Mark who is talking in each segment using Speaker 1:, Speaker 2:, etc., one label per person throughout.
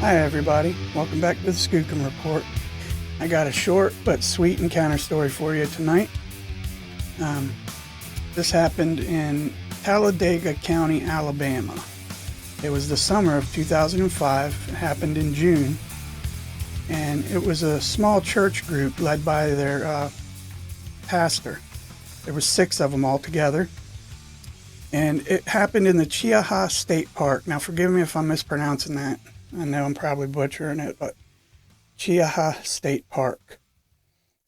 Speaker 1: Hi everybody, welcome back to the Skookum Report. I got a short but sweet encounter story for you tonight. This happened in Talladega County, Alabama. It was the summer of 2005. It happened in June, and it was a small church group led by their pastor. There were 6 of them all together, and it happened in the Chiaha State Park. Now forgive me if I'm mispronouncing that. I know I'm probably butchering it, but Chiaha State Park.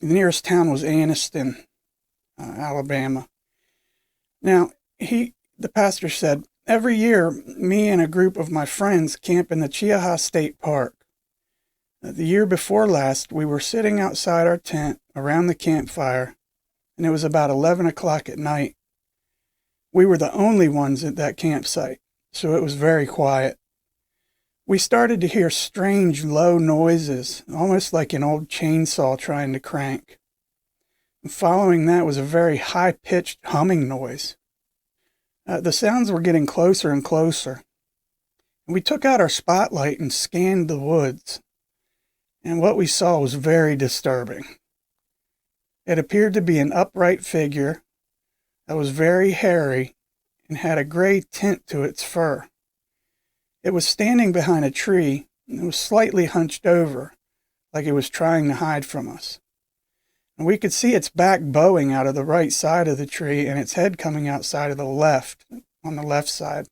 Speaker 1: The nearest town was Anniston, Alabama. Now, the pastor said, every year, me and a group of my friends camp in the Chiaha State Park. The year before last, we were sitting outside our tent around the campfire, and it was about 11 o'clock at night. We were the only ones at that campsite, so it was very quiet. We started to hear strange, low noises, almost like an old chainsaw trying to crank. And following that was a very high-pitched humming noise. The sounds were getting closer and closer. We took out our spotlight and scanned the woods, and what we saw was very disturbing. It appeared to be an upright figure that was very hairy and had a gray tint to its fur. It was standing behind a tree, and it was slightly hunched over, like it was trying to hide from us. And we could see its back bowing out of the right side of the tree and its head coming outside of the left, on the left side.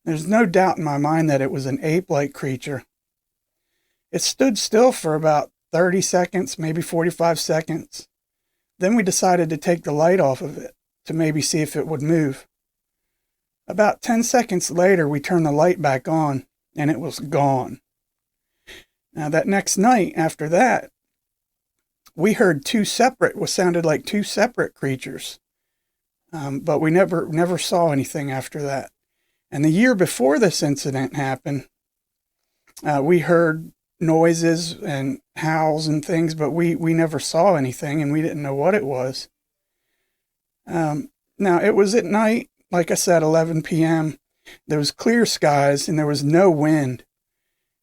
Speaker 1: There's no doubt in my mind that it was an ape-like creature. It stood still for about 30 seconds, maybe 45 seconds. Then we decided to take the light off of it to maybe see if it would move. About 10 seconds later, we turned the light back on, and it was gone. Now, that next night after that, we heard what sounded like two separate creatures, but we never saw anything after that. And the year before this incident happened, we heard noises and howls and things, but we never saw anything, and we didn't know what it was. Now, it was at night. Like I said, 11 p.m. There was clear skies and there was no wind.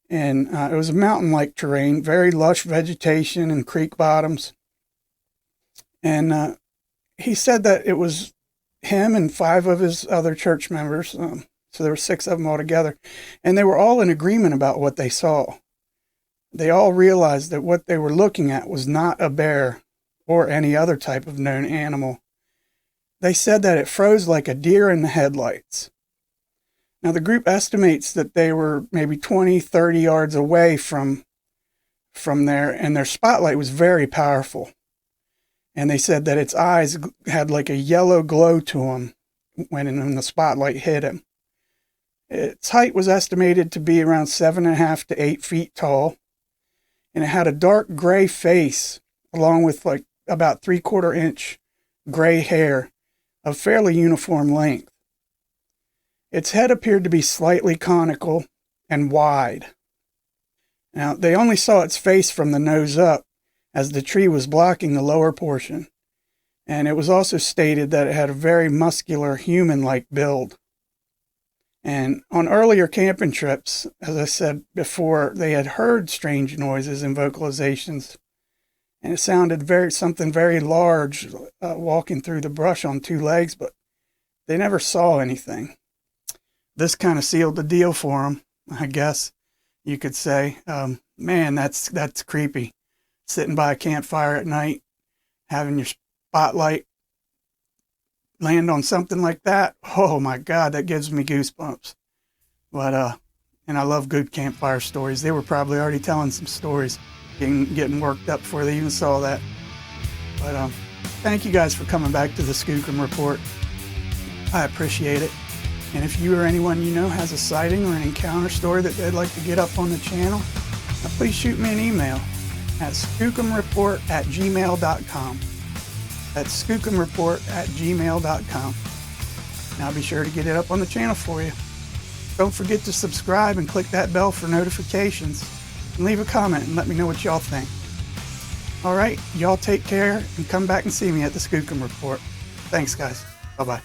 Speaker 1: And it was a mountain-like terrain, very lush vegetation and creek bottoms. And he said that it was him and 5 of his other church members. So there were 6 of them all together. And they were all in agreement about what they saw. They all realized that what they were looking at was not a bear or any other type of known animal. They said that it froze like a deer in the headlights. Now, the group estimates that they were maybe 20, 30 yards away from there, and their spotlight was very powerful. And they said that its eyes had like a yellow glow to them when the spotlight hit him. Its height was estimated to be around 7.5 to 8 feet tall, and it had a dark gray face along with like about 3/4 inch gray hair of fairly uniform length. Its head appeared to be slightly conical and wide. Now, they only saw its face from the nose up, as the tree was blocking the lower portion, and it was also stated that it had a very muscular, human-like build. And on earlier camping trips, as I said before, they had heard strange noises and vocalizations, and it sounded something very large walking through the brush on 2 legs, but they never saw anything. This kind of sealed the deal for them, I guess you could say. Man, that's creepy. Sitting by a campfire at night, having your spotlight land on something like that. Oh my God, that gives me goosebumps. But and I love good campfire stories. They were probably already telling some stories, getting worked up before they even saw that. But thank you guys for coming back to the Skookum Report. I appreciate it. And if you or anyone you know has a sighting or an encounter story that they'd like to get up on the channel, please shoot me an email at skookumreport@gmail.com. That's skookumreport@gmail.com. And I'll be sure to get it up on the channel for you. Don't forget to subscribe and click that bell for notifications. And leave a comment and let me know what y'all think. All right, y'all take care and come back and see me at the Skookum Report. Thanks, guys. Bye-bye.